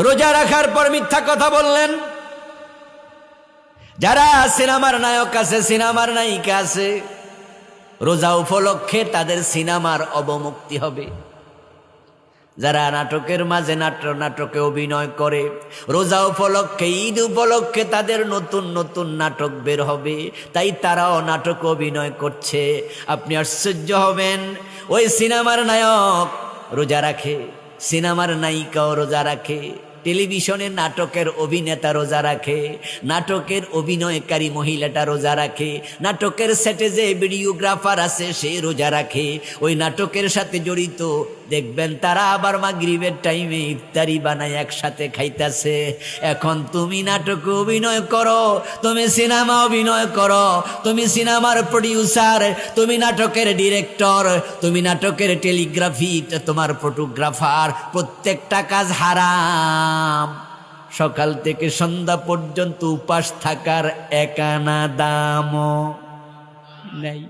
রোজা রাখার পর মিথ্যা কথা বললেন। যারা সিনেমার নায়ক আছে, সিনেমার নায়িকা আছে, রোজা উপলক্ষে তাদের সিনেমার অবমুক্তি হবে। যারা নাটকের মাঝে নাটকে অভিনয় করে, রোজা উপলক্ষে, ঈদ উপলক্ষে তাদের নতুন নতুন নাটক বের হবে, তাই তারাও নাটক অভিনয় করছে। আপনি আশ্চর্য হবেন, ওই সিনেমার নায়ক রোজা রাখে, সিনেমার নায়িকাও রোজা রাখে, টেলিভিশনের নাটকের অভিনেতা রোজা রাখে, নাটকের অভিনয়কারী মহিলাটা রোজা রাখে, নাটকের সেটে যে ভিডিওগ্রাফার আছে সে রোজা রাখে, ওই নাটকের সাথে জড়িত দেখবেন তারা আবার মাগরিবের টাইমে ইফতারি বানায় একসাথে খাইতেছে। এখন তুমি নাটকে অভিনয় করো, তুমি সিনেমা অভিনয় করো, তুমি সিনেমার প্রডিউসার, তুমি নাটকের ডিরেক্টর, তুমি নাটকের টেলিগ্রাফি, তোমার ফটোগ্রাফার, প্রত্যেকটা কাজ হারাম। সকাল থেকে সন্ধ্যা পর্যন্ত উপাস থাকার এক আনা দামও নাই।